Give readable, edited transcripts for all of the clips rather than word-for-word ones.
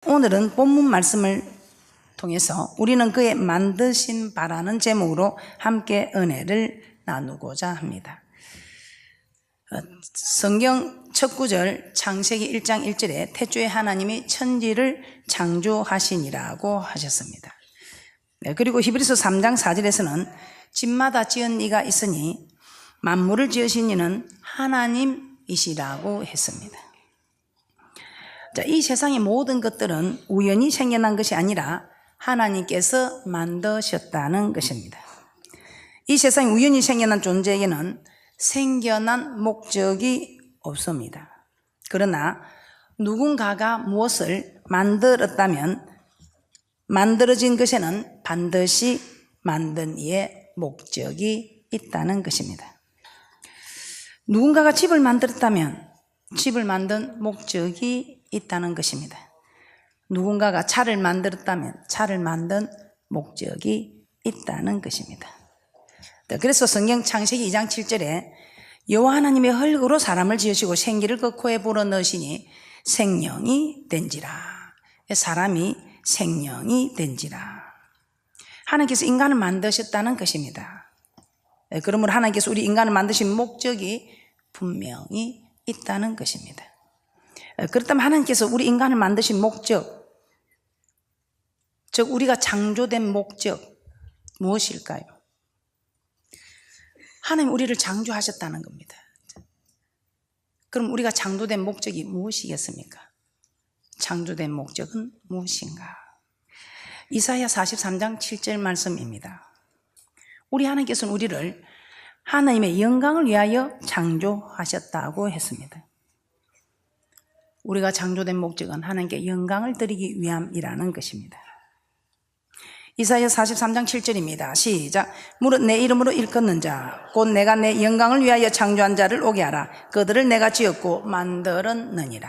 오늘은 본문 말씀을 통해서 우리는 그의 만드신 바라는 제목으로 함께 은혜를 나누고자 합니다. 성경 첫 구절 창세기 1장 1절에 태초에 하나님이 천지를 창조하시니라고 하셨습니다. 그리고 히브리서 3장 4절에서는 집마다 지은 이가 있으니 만물을 지으신 이는 하나님이시라고 했습니다. 이 세상의 모든 것들은 우연히 생겨난 것이 아니라 하나님께서 만드셨다는 것입니다. 이 세상이 우연히 생겨난 존재에게는 생겨난 목적이 없습니다. 그러나 누군가가 무엇을 만들었다면 만들어진 것에는 반드시 만든 이의 목적이 있다는 것입니다. 누군가가 집을 만들었다면 집을 만든 목적이 있다는 것입니다. 누군가가 차를 만들었다면 차를 만든 목적이 있다는 것입니다. 그래서 성경 창세기 2장 7절에 여호와 하나님의 흙으로 사람을 지으시고 생기를 그 코에 불어넣으시니 생명이 된지라. 사람이 생명이 된지라. 하나님께서 인간을 만드셨다는 것입니다. 그러므로 하나님께서 우리 인간을 만드신 목적이 분명히 있다는 것입니다. 그렇다면 하나님께서 우리 인간을 만드신 목적, 즉 우리가 창조된 목적 무엇일까요? 하나님 우리를 창조하셨다는 겁니다. 그럼 우리가 창조된 목적이 무엇이겠습니까? 창조된 목적은 무엇인가? 이사야 43장 7절 말씀입니다. 우리 하나님께서는 우리를 하나님의 영광을 위하여 창조하셨다고 했습니다. 우리가 창조된 목적은 하나님께 영광을 드리기 위함이라는 것입니다. 이사야 43장 7절입니다. 시작. 무릇 내 이름으로 일컫는 자 곧 내가 내 영광을 위하여 창조한 자를 오게 하라. 그들을 내가 지었고 만들었느니라.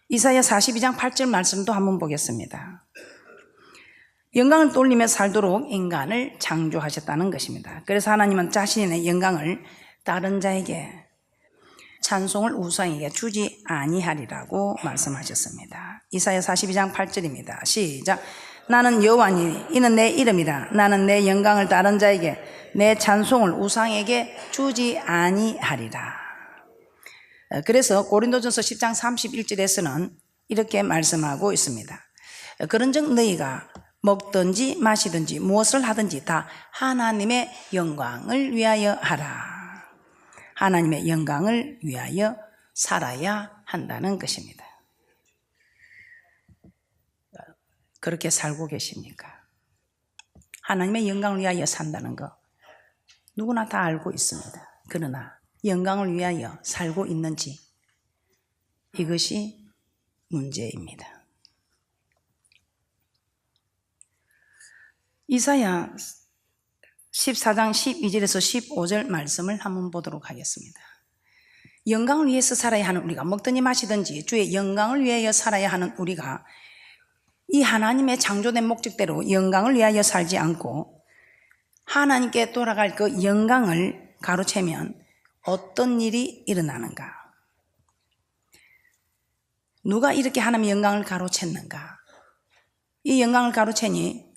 이사야 42장 8절 말씀도 한번 보겠습니다. 영광을 돌리며 살도록 인간을 창조하셨다는 것입니다. 그래서 하나님은 자신의 영광을 다른 자에게 찬송을 우상에게 주지 아니하리라고 말씀하셨습니다. 이사야 42장 8절입니다. 시작. 나는 여호와니 이는 내 이름이라. 나는 내 영광을 다른 자에게 내 찬송을 우상에게 주지 아니하리라. 그래서 고린도전서 10장 31절에서는 이렇게 말씀하고 있습니다. 그런즉 너희가 먹든지 마시든지 무엇을 하든지 다 하나님의 영광을 위하여 하라. 하나님의 영광을 위하여 살아야 한다는 것입니다. 그렇게 살고 계십니까? 하나님의 영광을 위하여 산다는 거 누구나 다 알고 있습니다. 그러나 영광을 위하여 살고 있는지 이것이 문제입니다. 이사야 14장 12절에서 15절 말씀을 한번 보도록 하겠습니다. 영광을 위해서 살아야 하는 우리가 먹든지 마시든지 주의 영광을 위하여 살아야 하는 우리가 이 하나님의 창조된 목적대로 영광을 위하여 살지 않고 하나님께 돌아갈 그 영광을 가로채면 어떤 일이 일어나는가? 누가 이렇게 하나님의 영광을 가로챘는가? 이 영광을 가로채니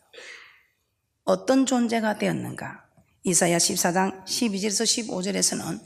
어떤 존재가 되었는가? 이사야 14장 12절에서 15절에서는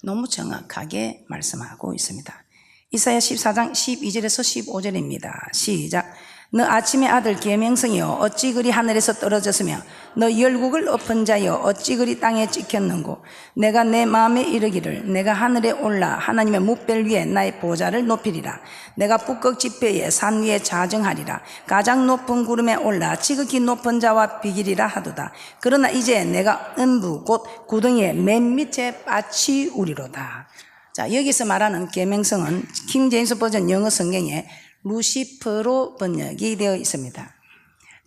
너무 정확하게 말씀하고 있습니다. 이사야 14장 12절에서 15절입니다. 시작. 너 아침의 아들 계명성이여 어찌 그리 하늘에서 떨어졌으며 너 열국을 엎은 자여 어찌 그리 땅에 찍혔는고 내가 내 마음에 이르기를 내가 하늘에 올라 하나님의 뭇별 위에 나의 보좌를 높이리라. 내가 북극 지폐에 산 위에 자정하리라. 가장 높은 구름에 올라 지극히 높은 자와 비기리라 하도다. 그러나 이제 내가 음부 곧 구덩이의 맨 밑에 빠치우리로다. 자, 여기서 말하는 계명성은 킹 제임스 버전 영어 성경에 루시퍼로 번역이 되어 있습니다.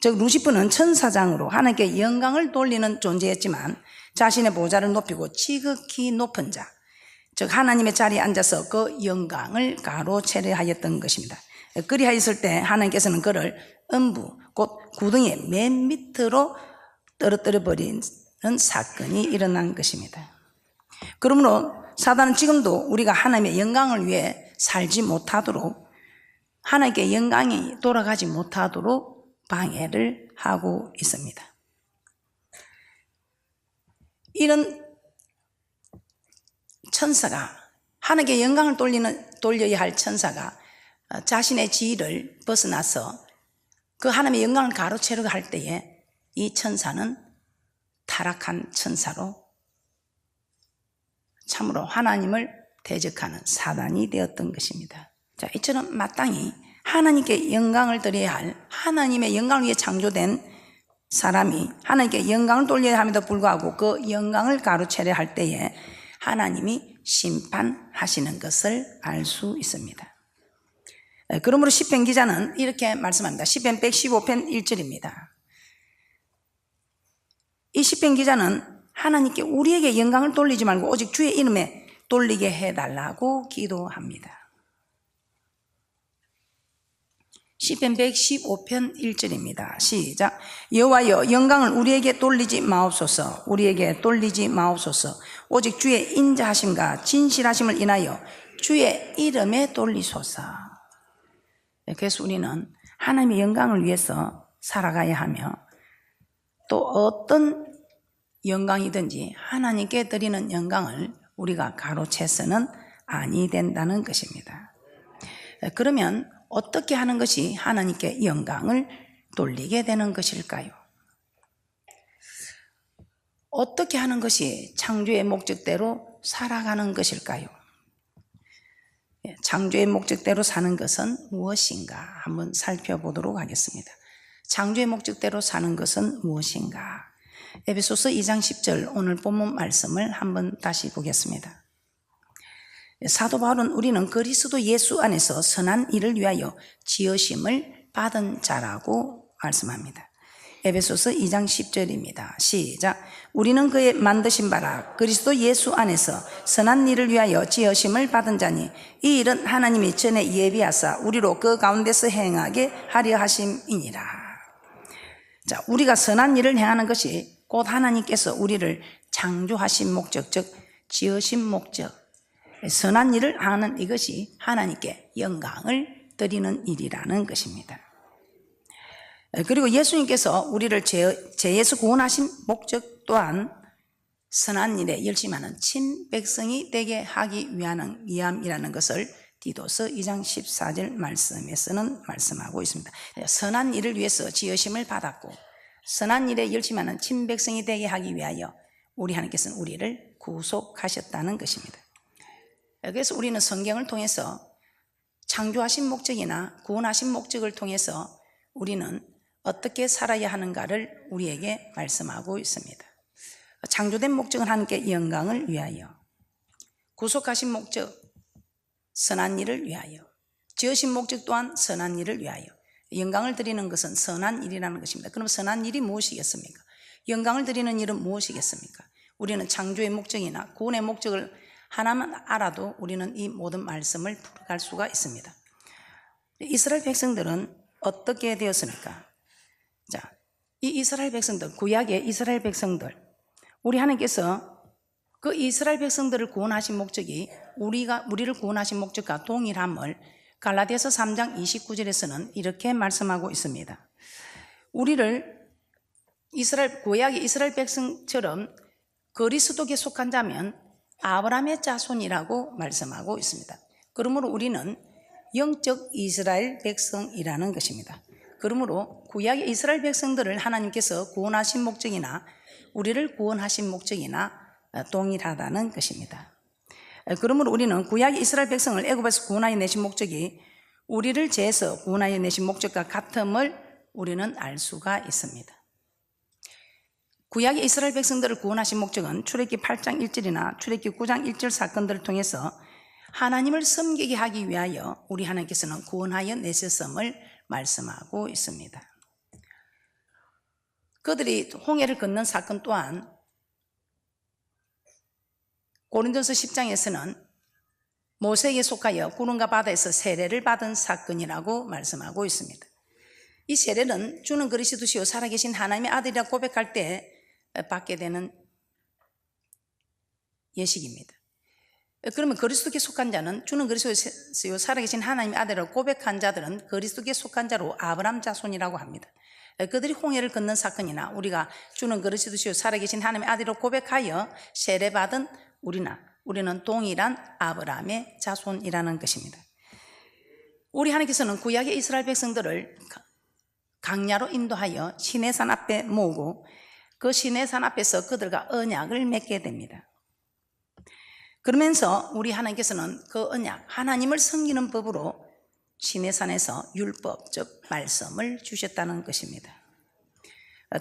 즉 루시퍼는 천사장으로 하나님께 영광을 돌리는 존재였지만 자신의 보좌를 높이고 지극히 높은 자, 즉 하나님의 자리에 앉아서 그 영광을 가로채려 하였던 것입니다. 그리하였을 때 하나님께서는 그를 음부 곧 구덩이의 맨 밑으로 떨어뜨려 버리는 사건이 일어난 것입니다. 그러므로 사단은 지금도 우리가 하나님의 영광을 위해 살지 못하도록, 하나님께 영광이 돌아가지 못하도록 방해를 하고 있습니다. 이런 천사가, 하나님께 영광을 돌려야 할 천사가 자신의 지위를 벗어나서 그 하나님의 영광을 가로채려고 할 때에 이 천사는 타락한 천사로 참으로 하나님을 대적하는 사단이 되었던 것입니다. 자, 이처럼 마땅히 하나님께 영광을 드려야 할, 하나님의 영광을 위해 창조된 사람이 하나님께 영광을 돌려야 함에도 불구하고 그 영광을 가로채려 할 때에 하나님이 심판하시는 것을 알 수 있습니다. 그러므로 시편 기자는 이렇게 말씀합니다. 시편 115편 1절입니다. 이 시편 기자는 하나님께 우리에게 영광을 돌리지 말고 오직 주의 이름에 돌리게 해달라고 기도합니다. 시편 115편 1절입니다. 시작. 여호와여, 영광을 우리에게 돌리지 마옵소서. 우리에게 돌리지 마옵소서. 오직 주의 인자하심과 진실하심을 인하여 주의 이름에 돌리소서. 그래서 우리는 하나님의 영광을 위해서 살아가야 하며, 또 어떤 영광이든지 하나님께 드리는 영광을 우리가 가로채서는 아니 된다는 것입니다. 그러면 어떻게 하는 것이 하나님께 영광을 돌리게 되는 것일까요? 어떻게 하는 것이 창조의 목적대로 살아가는 것일까요? 창조의 목적대로 사는 것은 무엇인가 한번 살펴보도록 하겠습니다. 창조의 목적대로 사는 것은 무엇인가? 에베소서 2장 10절 오늘 본문 말씀을 한번 다시 보겠습니다. 사도 바울은 우리는 그리스도 예수 안에서 선한 일을 위하여 지으심을 받은 자라고 말씀합니다. 에베소서 2장 10절입니다. 시작. 우리는 그의 만드신 바라 그리스도 예수 안에서 선한 일을 위하여 지으심을 받은 자니 이 일은 하나님이 전에 예비하사 우리로 그 가운데서 행하게 하려 하심이니라. 자, 우리가 선한 일을 행하는 것이 곧 하나님께서 우리를 창조하신 목적, 즉 지으신 목적, 선한 일을 하는 이것이 하나님께 영광을 드리는 일이라는 것입니다. 그리고 예수님께서 우리를 죄에서 구원하신 목적 또한 선한 일에 열심하는 친백성이 되게 하기 위함이라는 것을 디도서 2장 14절 말씀에서는 말씀하고 있습니다. 선한 일을 위해서 지으심을 받았고 선한 일에 열심하는 친백성이 되게 하기 위하여 우리 하나님께서는 우리를 구속하셨다는 것입니다. 그래서 우리는 성경을 통해서 창조하신 목적이나 구원하신 목적을 통해서 우리는 어떻게 살아야 하는가를 우리에게 말씀하고 있습니다. 창조된 목적은 하나님께 영광을 위하여, 구속하신 목적 선한 일을 위하여, 지으신 목적 또한 선한 일을 위하여. 영광을 드리는 것은 선한 일이라는 것입니다. 그럼 선한 일이 무엇이겠습니까? 영광을 드리는 일은 무엇이겠습니까? 우리는 창조의 목적이나 구원의 목적을 하나만 알아도 우리는 이 모든 말씀을 풀어갈 수가 있습니다. 이스라엘 백성들은 어떻게 되었습니까? 자, 이 이스라엘 백성들, 구약의 이스라엘 백성들, 우리 하나님께서 그 이스라엘 백성들을 구원하신 목적이 우리를 구원하신 목적과 동일함을 갈라디아서 3장 29절에서는 이렇게 말씀하고 있습니다. 우리를 구약의 이스라엘 백성처럼 그리스도께 속한 자면 아브라함의 자손이라고 말씀하고 있습니다. 그러므로 우리는 영적 이스라엘 백성이라는 것입니다. 그러므로 구약의 이스라엘 백성들을 하나님께서 구원하신 목적이나 우리를 구원하신 목적이나 동일하다는 것입니다. 그러므로 우리는 구약의 이스라엘 백성을 애굽에서 구원하여 내신 목적이 우리를 죄에서 구원하여 내신 목적과 같음을 우리는 알 수가 있습니다. 구약의 이스라엘 백성들을 구원하신 목적은 출애굽기 8장 1절이나 출애굽기 9장 1절 사건들을 통해서 하나님을 섬기게 하기 위하여 우리 하나님께서는 구원하여 내셨음을 말씀하고 있습니다. 그들이 홍해를 건넌 사건 또한 고린도서 10장에서는 모세에게 속하여 구름과 바다에서 세례를 받은 사건이라고 말씀하고 있습니다. 이 세례는 주는 그리스도시요 살아계신 하나님의 아들이라 고백할 때 받게 되는 예식입니다. 그러면 그리스도께 속한 자는 주는 그리스도요 살아계신 하나님의 아들을 고백한 자들은 그리스도께 속한 자로 아브라함 자손이라고 합니다. 그들이 홍해를 건넌 사건이나 우리가 주는 그리스도시요 살아계신 하나님의 아들을 고백하여 세례받은 우리는 동일한 아브라함의 자손이라는 것입니다. 우리 하나님께서는 구약의 이스라엘 백성들을 강야로 인도하여 시내산 앞에 모으고 그 시내산 앞에서 그들과 언약을 맺게 됩니다. 그러면서 우리 하나님께서는 그 언약, 하나님을 섬기는 법으로 시내산에서 율법, 즉 말씀을 주셨다는 것입니다.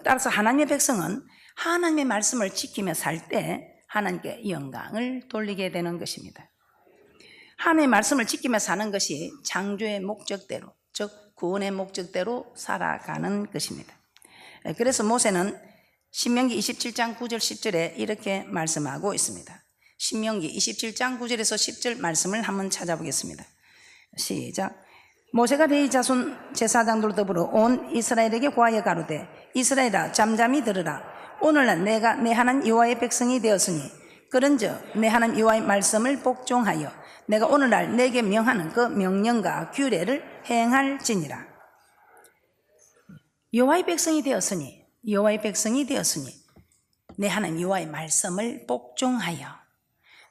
따라서 하나님의 백성은 하나님의 말씀을 지키며 살 때 하나님께 영광을 돌리게 되는 것입니다. 하나님의 말씀을 지키며 사는 것이 창조의 목적대로, 즉 구원의 목적대로 살아가는 것입니다. 그래서 모세는 신명기 27장 9절 10절에 이렇게 말씀하고 있습니다. 신명기 27장 9절에서 10절 말씀을 한번 찾아보겠습니다. 시작. 모세가 레위 자손 제사장들 더불어 온 이스라엘에게 고하여 가로되 이스라엘아 잠잠히 들으라. 오늘날 내가 내 하나님 여호와의 백성이 되었으니 그런즉 내 하나님 여호와의 말씀을 복종하여 내가 오늘날 내게 명하는 그 명령과 규례를 행할지니라. 여호와의 백성이 되었으니 내 하나님 여호와의 말씀을 복종하여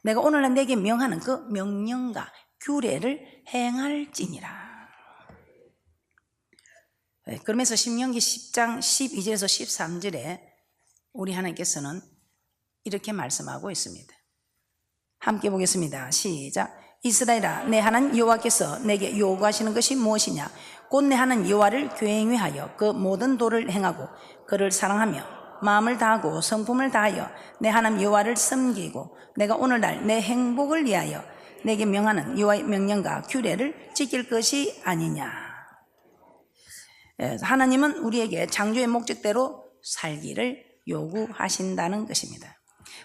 내가 오늘날 내게 명하는 그 명령과 규례를 행할지니라. 그러면서 신명기 10장 12절에서 13절에 우리 하나님께서는 이렇게 말씀하고 있습니다. 함께 보겠습니다. 시작. 이스라엘아 내 하나님 여호와께서 내게 요구하시는 것이 무엇이냐? 곧 내 하나님 여호와를 경외하여 그 모든 도를 행하고 그를 사랑하며 마음을 다하고 성품을 다하여 내 하나님 여호와를 섬기고 내가 오늘날 내 행복을 위하여 내게 명하는 여호와의 명령과 규례를 지킬 것이 아니냐. 하나님은 우리에게 창조의 목적대로 살기를 요구하신다는 것입니다.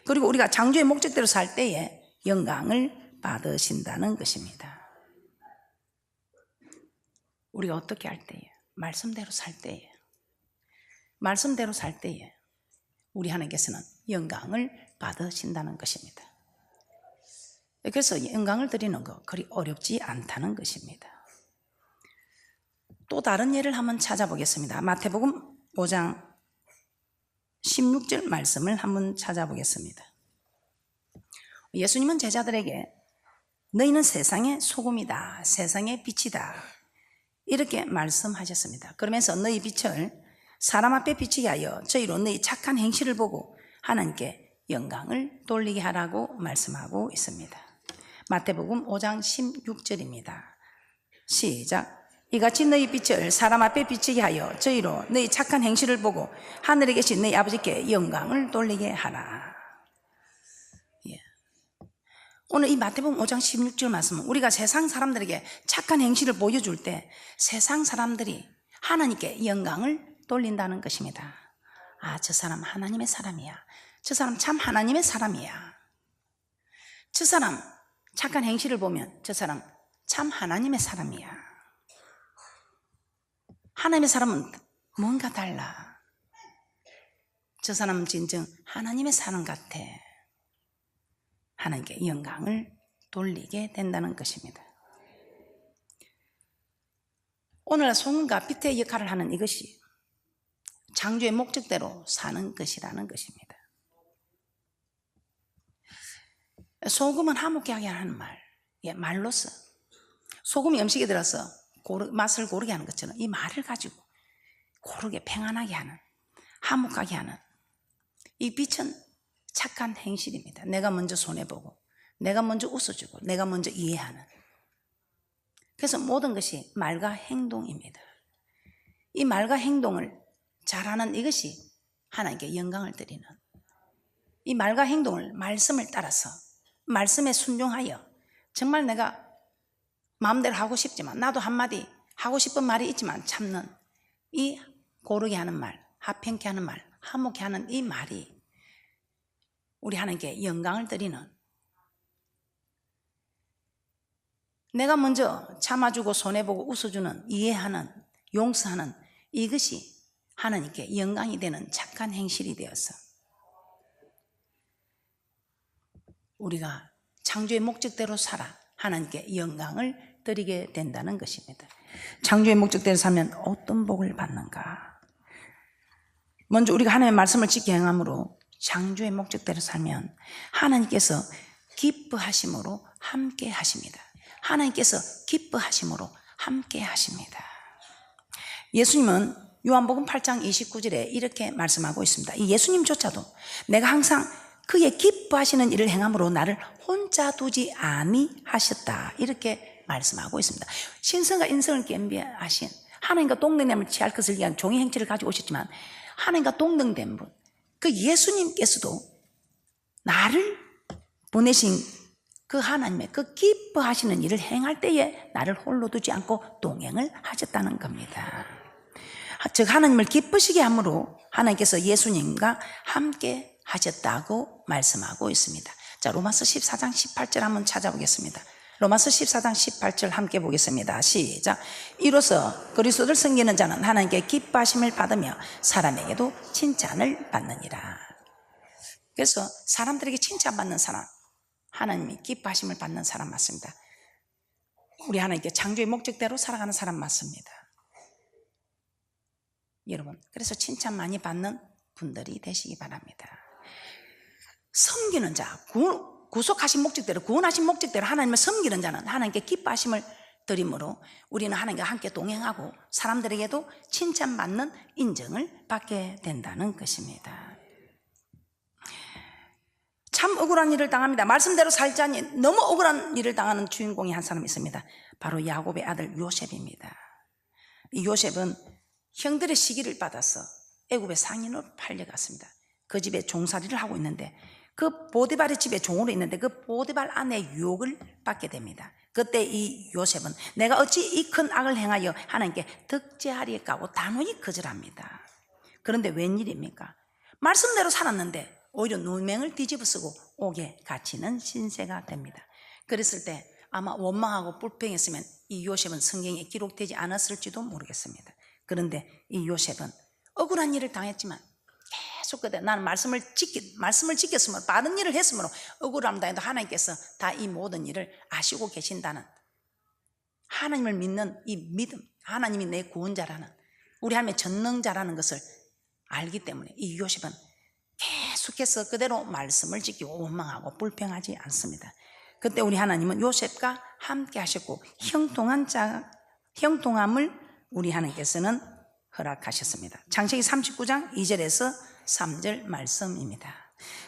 그리고 우리가 창조의 목적대로 살 때에 영광을 받으신다는 것입니다. 우리가 어떻게 할 때에? 말씀대로 살 때에 우리 하나님께서는 영광을 받으신다는 것입니다. 그래서 영광을 드리는 거 그리 어렵지 않다는 것입니다. 또 다른 예를 한번 찾아보겠습니다. 마태복음 5장 16절 말씀을 한번 찾아보겠습니다. 예수님은 제자들에게 너희는 세상의 소금이다, 세상의 빛이다 이렇게 말씀하셨습니다. 그러면서 너희 빛을 사람 앞에 비치게 하여 저희로 너희 착한 행실을 보고 하나님께 영광을 돌리게 하라고 말씀하고 있습니다. 마태복음 5장 16절입니다. 시작. 이같이 너희 빛을 사람 앞에 비치게 하여 저희로 너희 착한 행실을 보고 하늘에 계신 너희 아버지께 영광을 돌리게 하라. 오늘 이 마태복음 5장 16절 말씀은 우리가 세상 사람들에게 착한 행실을 보여줄 때 세상 사람들이 하나님께 영광을 돌린다는 것입니다. 아, 저 사람 하나님의 사람이야. 저 사람 참 하나님의 사람이야. 저 사람 착한 행실을 보면 저 사람 참 하나님의 사람이야. 하나님의 사람은 뭔가 달라. 저 사람은 진정 하나님의 사람 같아. 하나님께 영광을 돌리게 된다는 것입니다. 오늘 소금과 빛의 역할을 하는 이것이 창조의 목적대로 사는 것이라는 것입니다. 소금은 화목하게 하는 말, 말로써 소금이 음식에 들어서 맛을 고르게 하는 것처럼 이 말을 가지고 고르게 평안하게 하는, 화목하게 하는 이 빛은 착한 행실입니다. 내가 먼저 손해보고 내가 먼저 웃어주고 내가 먼저 이해하는, 그래서 모든 것이 말과 행동입니다. 이 말과 행동을 잘하는 이것이 하나님께 영광을 드리는, 이 말과 행동을 말씀을 따라서 말씀에 순종하여 정말 내가 마음대로 하고 싶지만 나도 한마디 하고 싶은 말이 있지만 참는 이 고르게 하는 말, 화평케 하는 말, 화목케 하는 이 말이 우리 하나님께 영광을 드리는, 내가 먼저 참아주고 손해보고 웃어주는, 이해하는, 용서하는 이것이 하나님께 영광이 되는 착한 행실이 되어서 우리가 창조의 목적대로 살아 하나님께 영광을 드리게 된다는 것입니다. 창조의 목적대로 살면 어떤 복을 받는가? 먼저 우리가 하나님의 말씀을 지켜 행함으로 창조의 목적대로 살면 하나님께서 기뻐하심으로 함께 하십니다. 하나님께서 기뻐하심으로 함께 하십니다. 예수님은 요한복음 8장 29절에 이렇게 말씀하고 있습니다. 이 예수님조차도 내가 항상 그의 기뻐하시는 일을 행함으로 나를 혼자 두지 아니하셨다 이렇게 말씀하고 있습니다. 신성과 인성을 겸비하신 하나님과 동등됨을 취할 것을 위한 종의 행체를 가지고 오셨지만 하나님과 동등된 분, 그 예수님께서도 나를 보내신 그 하나님의 그 기뻐하시는 일을 행할 때에 나를 홀로 두지 않고 동행을 하셨다는 겁니다. 즉 하나님을 기쁘시게 함으로 하나님께서 예수님과 함께 하셨다고 말씀하고 있습니다. 자, 로마서 14장 18절 한번 찾아보겠습니다. 로마서 14장 18절 함께 보겠습니다. 시작. 이로써 그리스도를 섬기는 자는 하나님께 기뻐하심을 받으며 사람에게도 칭찬을 받느니라. 그래서 사람들에게 칭찬받는 사람, 하나님이 기뻐하심을 받는 사람 맞습니다. 우리 하나님께 창조의 목적대로 살아가는 사람 맞습니다. 여러분, 그래서 칭찬 많이 받는 분들이 되시기 바랍니다. 섬기는 자, 구속하신 목적대로, 구원하신 목적대로 하나님을 섬기는 자는 하나님께 기뻐하심을 드림으로 우리는 하나님과 함께 동행하고 사람들에게도 칭찬받는 인정을 받게 된다는 것입니다. 참 억울한 일을 당합니다. 말씀대로 살자니 너무 억울한 일을 당하는 주인공이 한 사람 있습니다. 바로 야곱의 아들 요셉입니다. 이 요셉은 형들의 시기를 받아서 애굽의 상인으로 팔려갔습니다. 그 집에 종살이를 하고 있는데 그 보디발의 집에 종으로 있는데 그 보디발 아내의 유혹을 받게 됩니다. 그때 이 요셉은 내가 어찌 이 큰 악을 행하여 하나님께 득죄하리까 하고 단호히 거절합니다. 그런데 웬일입니까? 말씀대로 살았는데 오히려 누명을 뒤집어쓰고 옥에 갇히는 신세가 됩니다. 그랬을 때 아마 원망하고 불평했으면 이 요셉은 성경에 기록되지 않았을지도 모르겠습니다. 그런데 이 요셉은 억울한 일을 당했지만 계속 그때 나는 말씀을 지켰으므로 바른 일을 했으므로 억울함 당해도 하나님께서 다 이 모든 일을 아시고 계신다는 하나님을 믿는 이 믿음, 하나님이 내 구원자라는 우리 하나님의 전능자라는 것을 알기 때문에 이 요셉은 계속해서 그대로 말씀을 지키고 원망하고 불평하지 않습니다. 그때 우리 하나님은 요셉과 함께 하셨고 형통함을 우리 하나님께서는 허락하셨습니다. 창세기 39장 2절에서 3절 말씀입니다.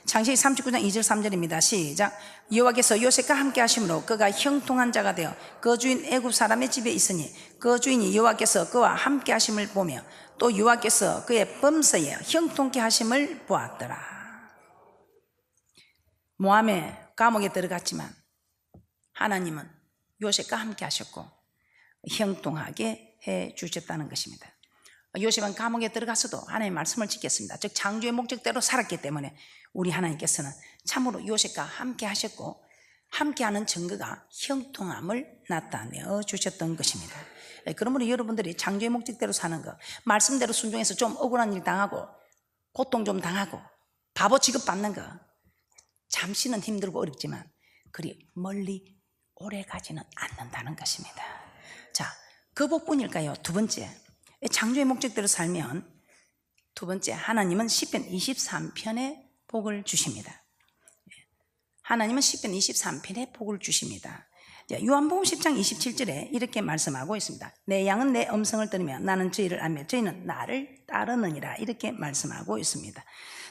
창세기 39장 2절 3절입니다. 시작. 여호와께서 요셉과 함께 하심으로 그가 형통한 자가 되어 그 주인 애굽 사람의 집에 있으니 그 주인이 여호와께서 그와 함께 하심을 보며 또 여호와께서 그의 범사에 형통케 하심을 보았더라. 모함의 감옥에 들어갔지만 하나님은 요셉과 함께 하셨고 형통하게 해 주셨다는 것입니다. 요셉은 감옥에 들어가서도 하나님의 말씀을 지켰습니다. 즉 창조의 목적대로 살았기 때문에 우리 하나님께서는 참으로 요셉과 함께 하셨고 함께하는 증거가 형통함을 나타내어 주셨던 것입니다. 그러므로 여러분들이 창조의 목적대로 사는 것, 말씀대로 순종해서 좀 억울한 일 당하고 고통 좀 당하고 바보 취급받는 것, 잠시는 힘들고 어렵지만 그리 멀리 오래 가지는 않는다는 것입니다. 자, 그 복뿐일까요? 두 번째, 창조의 목적대로 살면 두 번째, 하나님은 시편 23편에 복을 주십니다. 하나님은 시편 23편에 복을 주십니다. 요한복음 10장 27절에 이렇게 말씀하고 있습니다. 내 양은 내 음성을 들으며 나는 저희를 알며 저희는 나를 따르느니라 이렇게 말씀하고 있습니다.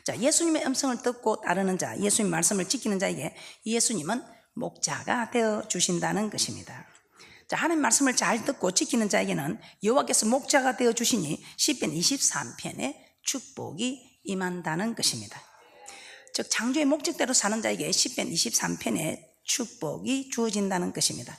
자, 예수님의 음성을 듣고 따르는 자, 예수님 말씀을 지키는 자에게 예수님은 목자가 되어 주신다는 것입니다. 자, 하나님 말씀을 잘 듣고 지키는 자에게는 여호와께서 목자가 되어 주시니 시편 23편에 축복이 임한다는 것입니다. 즉 창조의 목적대로 사는 자에게 시편 23편에 축복이 주어진다는 것입니다.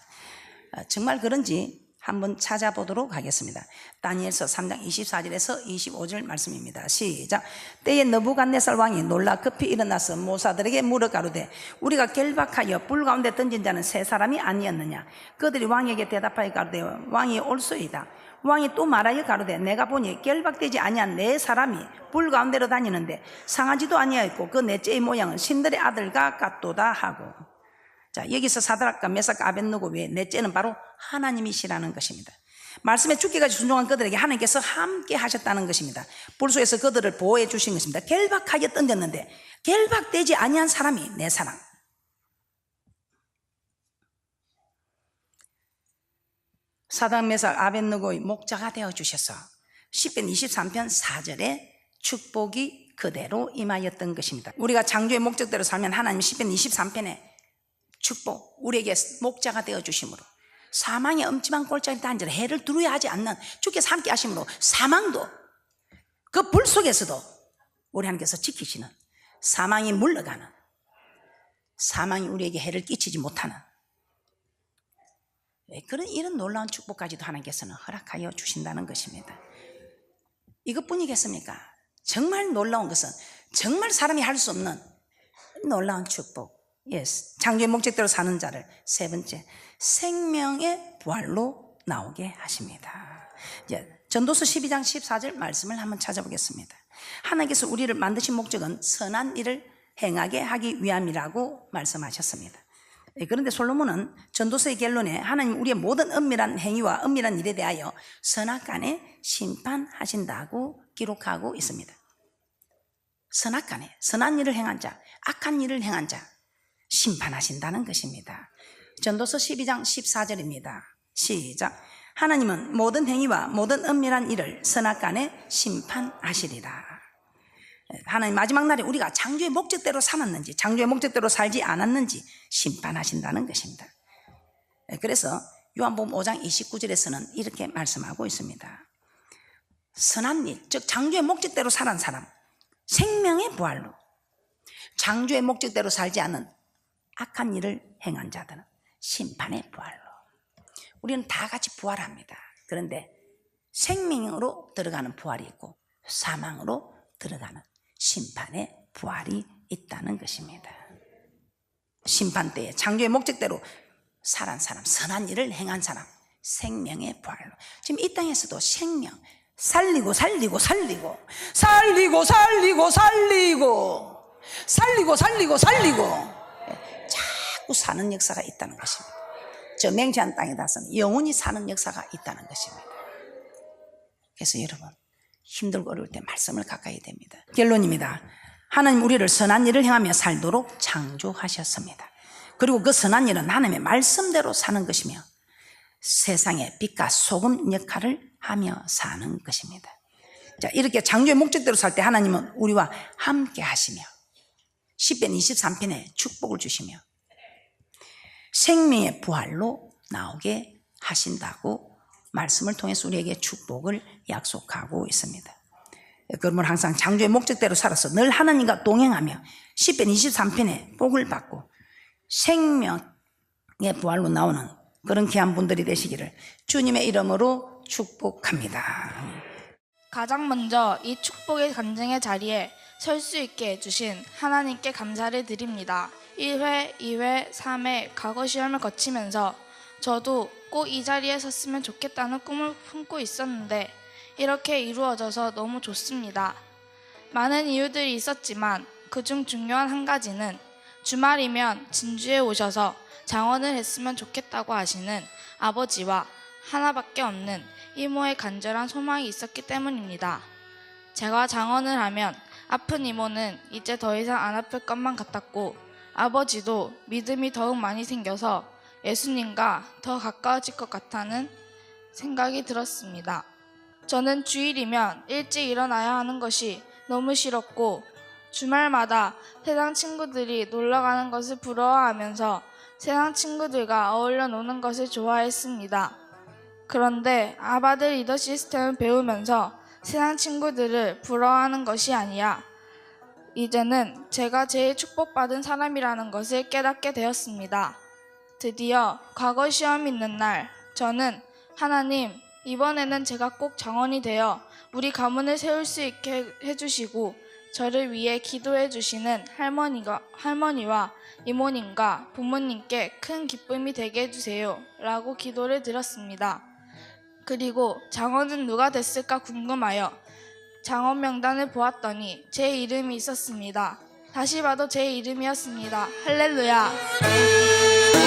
정말 그런지 한번 찾아보도록 하겠습니다. 다니엘서 3장 24절에서 25절 말씀입니다. 시작. 때에 느부갓네살 왕이 놀라 급히 일어나서 모사들에게 물어 가로되 우리가 결박하여 불 가운데 던진 자는 세 사람이 아니었느냐. 그들이 왕에게 대답하여 가로되 왕이 옳소이다. 왕이 또 말하여 가로되 내가 보니 결박되지 아니한 네 사람이 불 가운데로 다니는데 상하지도 아니하였고 그 넷째의 모양은 신들의 아들과 같도다 하고. 자, 여기서 사드락과 메삭과 아벳느고 외에 넷째는 바로 하나님이시라는 것입니다. 말씀에 죽기까지 순종한 그들에게 하나님께서 함께 하셨다는 것입니다. 불 속에서 그들을 보호해 주신 것입니다. 결박하게 던졌는데 결박되지 아니한 사람이 내 사랑. 사드락 메삭 아벳느고의 목자가 되어 주셔서 시편 23편 4절에 축복이 그대로 임하였던 것입니다. 우리가 창조의 목적대로 살면 하나님 시편 23편에 축복, 우리에게 목자가 되어 주심으로 사망의 엄침한 골짜기 단절에 해를 두루야 하지 않는 주께서 함께 하심으로 사망도 그 불 속에서도 우리 하나님께서 지키시는, 사망이 물러가는, 사망이 우리에게 해를 끼치지 못하는 그런 이런 놀라운 축복까지도 하나님께서는 허락하여 주신다는 것입니다. 이것뿐이겠습니까? 정말 놀라운 것은 정말 사람이 할 수 없는 놀라운 축복. Yes. 창조의 목적대로 사는 자를 세 번째, 생명의 부활로 나오게 하십니다. 이제 전도서 12장 14절 말씀을 한번 찾아보겠습니다. 하나님께서 우리를 만드신 목적은 선한 일을 행하게 하기 위함이라고 말씀하셨습니다. 그런데 솔로몬은 전도서의 결론에 하나님 우리의 모든 은밀한 행위와 은밀한 일에 대하여 선악간에 심판하신다고 기록하고 있습니다. 선악간에 선한 일을 행한 자, 악한 일을 행한 자 심판하신다는 것입니다. 전도서 12장 14절입니다. 시작. 하나님은 모든 행위와 모든 은밀한 일을 선악간에 심판하시리라. 하나님 마지막 날에 우리가 창조의 목적대로 살았는지 창조의 목적대로 살지 않았는지 심판하신다는 것입니다. 그래서 요한복음 5장 29절에서는 이렇게 말씀하고 있습니다. 선한 일, 즉 창조의 목적대로 살은 사람, 생명의 부활로, 창조의 목적대로 살지 않은 악한 일을 행한 자들은 심판의 부활로. 우리는 다 같이 부활합니다. 그런데 생명으로 들어가는 부활이 있고 사망으로 들어가는 심판의 부활이 있다는 것입니다. 심판 때에 창조의 목적대로 살은 사람, 선한 일을 행한 사람, 생명의 부활로. 지금 이 땅에서도 생명, 살리고 살리고 살리고 살리고 살리고 살리고 살리고 살리고 살리고 자꾸 사는 역사가 있다는 것입니다. 저 맹세한 땅에 닿아서는 영원히 사는 역사가 있다는 것입니다. 그래서 여러분 힘들고 어려울 때 말씀을 가까이 됩니다. 결론입니다. 하나님 우리를 선한 일을 행하며 살도록 창조하셨습니다. 그리고 그 선한 일은 하나님의 말씀대로 사는 것이며 세상의 빛과 소금 역할을 하며 사는 것입니다. 자, 이렇게 창조의 목적대로 살 때 하나님은 우리와 함께 하시며 시편 23편에 축복을 주시며 생명의 부활로 나오게 하신다고 말씀을 통해서 우리에게 축복을 약속하고 있습니다. 그러면 항상 창조의 목적대로 살아서 늘 하나님과 동행하며 시편 23편에 복을 받고 생명의 부활로 나오는 그런 귀한 분들이 되시기를 주님의 이름으로 축복합니다. 가장 먼저 이 축복의 간증의 자리에 설 수 있게 해주신 하나님께 감사를 드립니다. 1회, 2회, 3회 과거 시험을 거치면서 저도 꼭 이 자리에 섰으면 좋겠다는 꿈을 품고 있었는데 이렇게 이루어져서 너무 좋습니다. 많은 이유들이 있었지만 그중 중요한 한 가지는 주말이면 진주에 오셔서 장원을 했으면 좋겠다고 하시는 아버지와 하나밖에 없는 이모의 간절한 소망이 있었기 때문입니다. 제가 장원을 하면 아픈 이모는 이제 더 이상 안 아플 것만 같았고 아버지도 믿음이 더욱 많이 생겨서 예수님과 더 가까워질 것 같다는 생각이 들었습니다. 저는 주일이면 일찍 일어나야 하는 것이 너무 싫었고 주말마다 세상 친구들이 놀러가는 것을 부러워하면서 세상 친구들과 어울려 노는 것을 좋아했습니다. 그런데 아바들 리더 시스템을 배우면서 세상 친구들을 부러워하는 것이 아니라 이제는 제가 제일 축복받은 사람이라는 것을 깨닫게 되었습니다. 드디어 과거 시험이 있는 날 저는 하나님, 이번에는 제가 꼭 장원이 되어 우리 가문을 세울 수 있게 해주시고 저를 위해 기도해 주시는 할머니와 이모님과 부모님께 큰 기쁨이 되게 해주세요 라고 기도를 드렸습니다. 그리고 장원은 누가 됐을까 궁금하여 장원 명단을 보았더니 제 이름이 있었습니다. 다시 봐도 제 이름이었습니다. 할렐루야.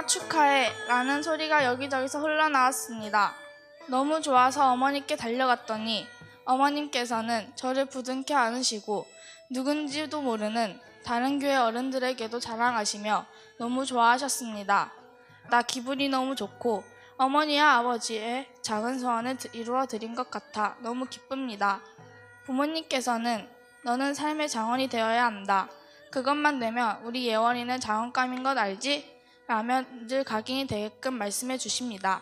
축하해 라는 소리가 여기저기서 흘러나왔습니다. 너무 좋아서 어머니께 달려갔더니 어머님께서는 저를 부둥켜 안으시고 누군지도 모르는 다른 교회 어른들에게도 자랑하시며 너무 좋아하셨습니다. 나 기분이 너무 좋고 어머니와 아버지의 작은 소원을 이루어 드린 것 같아 너무 기쁩니다. 부모님께서는 너는 삶의 장원이 되어야 한다. 그것만 되면 우리 예원이는 장원감인 것 알지? 라며 늘 각인이 되게끔 말씀해 주십니다.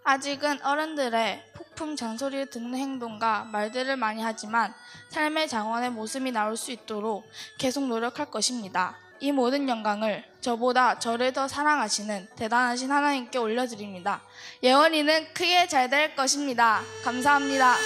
아직은 어른들의 폭풍 잔소리를 듣는 행동과 말들을 많이 하지만 삶의 장원의 모습이 나올 수 있도록 계속 노력할 것입니다. 이 모든 영광을 저보다 저를 더 사랑하시는 대단하신 하나님께 올려드립니다. 예원이는 크게 잘 될 것입니다. 감사합니다.